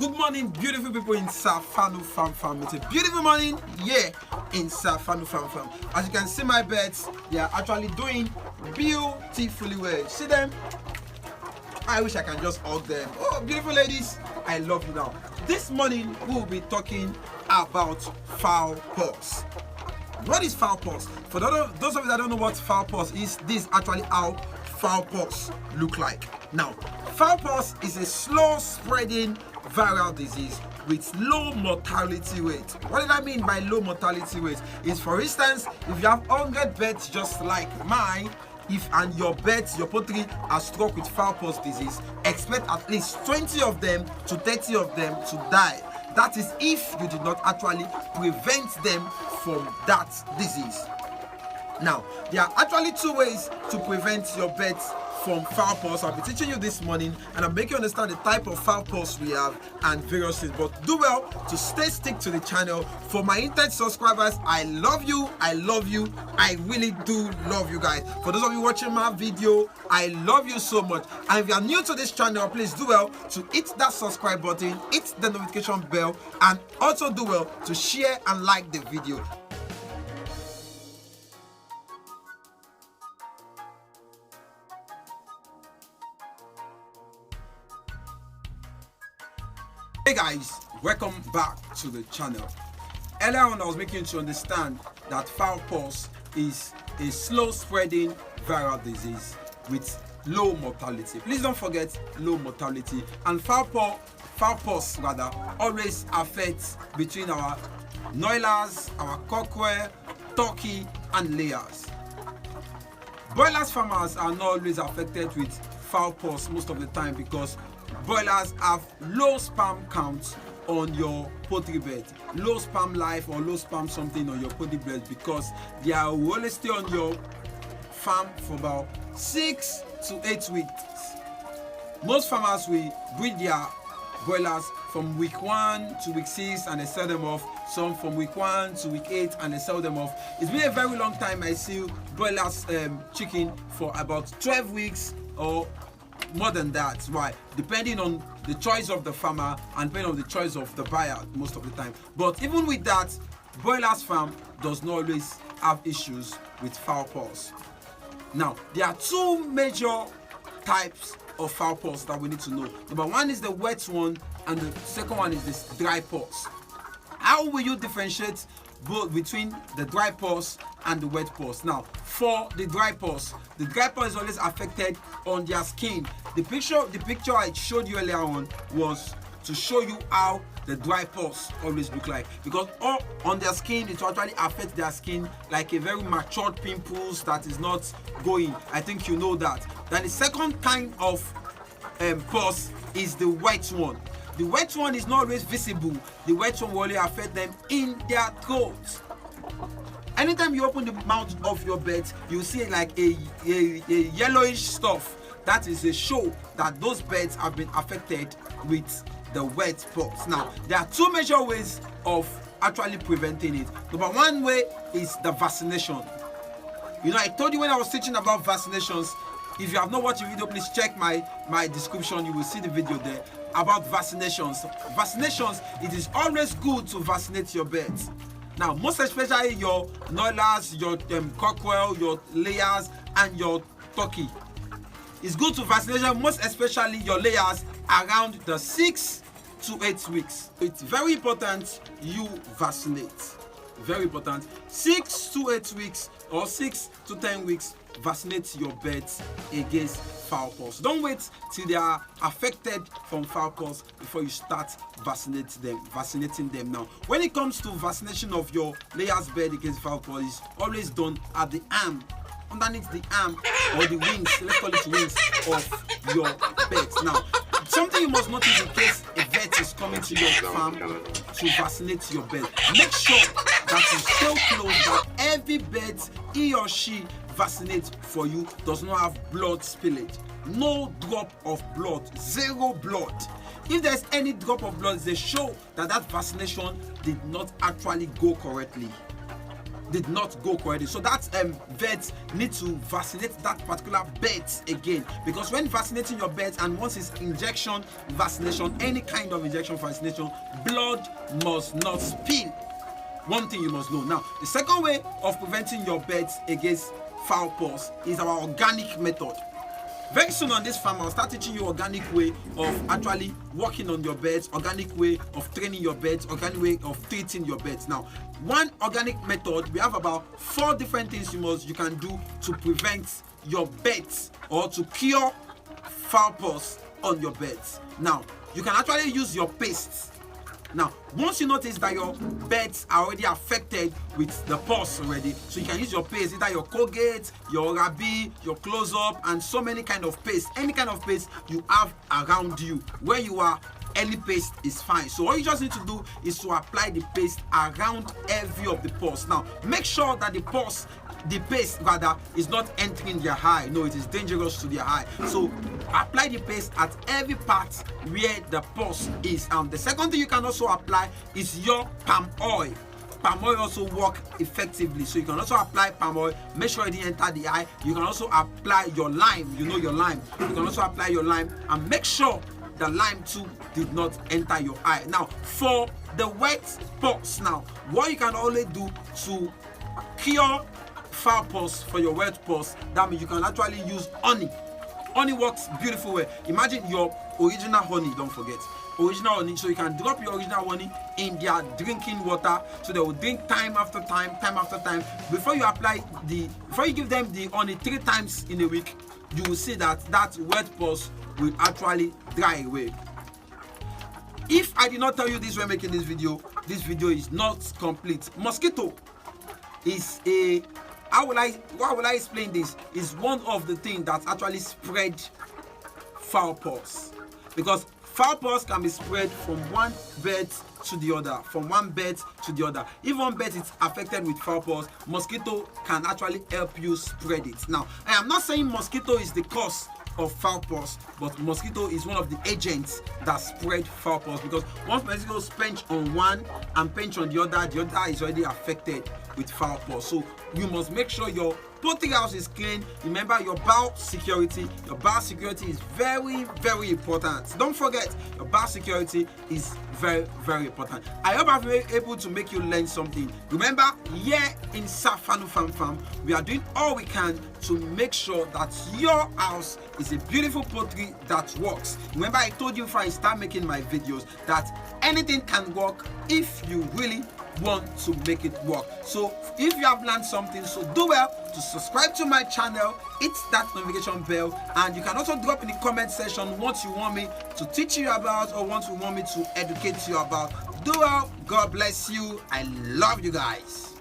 Good morning, beautiful people in Safanu Farm. It's a beautiful morning here in Safanu Farm. As you can see, my birds, they are actually doing beautifully well. See them? I wish I can just hug them. Oh, beautiful ladies, I love you now. This morning, we will be talking about fowl pox. What is fowl pox? For those of you that don't know what fowl pox is, this is actually how fowl pox look like. Now, fowl pox is a slow spreading viral disease with low mortality rate. What did I mean by low mortality rate? Is, for instance, if you have 100 birds just like mine, and your birds, your poultry are struck with fowl pox disease, expect at least 20 of them to 30 of them to die. That is if you did not actually prevent them from that disease. Now, there are actually two ways to prevent your birds from fowl pox. I'll be teaching you this morning, and I'll make you understand the type of fowl pox we have and various things. But do well to stick to the channel. For my internet subscribers, I love you, I really do love you guys. For those of you watching my video, I love you so much. And if you are new to this channel, please do well to hit that subscribe button, hit the notification bell, and also do well to share and like the video. Hey guys, welcome back to the channel. Earlier on, I was making you to understand that fowl pox is a slow spreading viral disease with low mortality. Please don't forget low mortality. And fowl pox always affects between our broilers, our cockerel, turkey and layers. Broilers farmers are not always affected with fowl pox most of the time because broilers have low sperm count on your poultry bed, low sperm life or low sperm something on your poultry bed, because they are only stay on your farm for about 6 to 8 weeks. Most farmers will breed their broilers from week 1 to week 6 and they sell them off. Some from week 1 to week 8 and they sell them off. It's been a very long time I see broilers chicken for about 12 weeks or more than that. Why? Depending on the choice of the farmer and depending on the choice of the buyer most of the time. But even with that, broilers farm does not always have issues with fowl pox. Now, there are two major types of fowl pox that we need to know. Number one is the wet one, and the second one is this dry pox. How will you differentiate both between the dry pox and the wet pox? Now, for the dry pox is always affected on their skin. The picture I showed you earlier on was to show you how the dry pox always look like, because all on their skin it will actually affect their skin like a very matured pimples that is not going. I think you know that. Then the second kind of pox is the wet one. The wet one is not always visible. The wet one will only affect them in their throat. Anytime you open the mouth of your bird, you see like a yellowish stuff. That is a show that those birds have been affected with the wet pox. Now, there are two major ways of actually preventing it. Number one way is the vaccination. You know, I told you when I was teaching about vaccinations. If you have not watched the video, please check my description. You will see the video there about vaccinations. Vaccinations, it is always good to vaccinate your birds. Now, most especially your broilers, your cockerel, your layers, and your turkey. It's good to vaccinate, most especially your layers, around the 6 to 8 weeks. It's very important you vaccinate. Very important. 6 to 8 weeks or 6 to 10 weeks, vaccinate your birds against fowl pox. Don't wait till they are affected from fowl pox before you start vaccinating them. Now, when it comes to vaccination of your layers bird against fowl pox, it's always done at the arm, underneath the arm or the wings, let's call it wings of your birds. Now, something you must notice in case a vet is coming to your farm to vaccinate your bird, make sure that you stay close, that every bird he or she vaccinates for you does not have blood spillage. No drop of blood, zero blood. If there's any drop of blood, they show that that vaccination did not actually go correctly. did not go correctly. So that vet need to vaccinate that particular bird again, because when vaccinating your birds, and once it's injection vaccination, any kind of injection vaccination, blood must not spill. One thing you must know. Now, the second way of preventing your birds against fowl pox is our organic method. Very soon on this farm, I'll start teaching you organic way of actually working on your birds, organic way of training your birds, organic way of treating your birds. Now, one organic method, we have about 4 different things you can do to prevent your birds or to cure fowl pox on your birds. Now, you can actually use your paste. Now, once you notice that your birds are already affected with the pus already, so you can use your paste, either your Colgate, your Rabi, your Close-Up, and so many kind of paste. Any kind of paste you have around you, where you are, any paste is fine. So all you just need to do is to apply the paste around every of the pus. Now, make sure that the paste rather is not entering their eye. No, it is dangerous to their eye. So apply the paste at every part where the pus is. The second thing you can also apply is your palm oil. Palm oil also work effectively, so you can also apply palm oil. Make sure it didn't enter the eye. You can also apply your lime. You know your lime. You can also apply your lime, and make sure the lime too did not enter your eye. Now, for the wet pox, now what you can only do to cure fowl pox for your wet pox, that means you can actually use honey. Honey works beautiful way. Imagine your original honey, don't forget original honey. So you can drop your original honey in their drinking water, so they will drink time after time after time. Before you give them the honey 3 times in a week, you will see that wet pus will actually dry away. If I did not tell you this when making this video is not complete. Mosquito is why will I explain this? Is one of the things that actually spread fowl pox, because fowl pox can be spread from one bird to the other, If one bird is affected with fowl pox, mosquito can actually help you spread it. Now, I am not saying mosquito is the cause of fowl pox, but mosquito is one of the agents that spread fowl pox, because once mosquitoes pinch on one and pinch on the other is already affected with fowl pox. So you must make sure your poultry house is clean. Remember your biosecurity. Your biosecurity is very, very important. Don't forget, your biosecurity is very, very important. I hope I've been able to make you learn something. Remember, here in Safanu Farm, we are doing all we can to make sure that your house is a beautiful poultry that works. Remember, I told you before I start making my videos that anything can work if you really want to make it work. So if you have learned something, so do well to subscribe to my channel, hit that notification bell, and you can also drop in the comment section what you want me to teach you about or what you want me to educate you about. Do well. God bless you. I love you guys.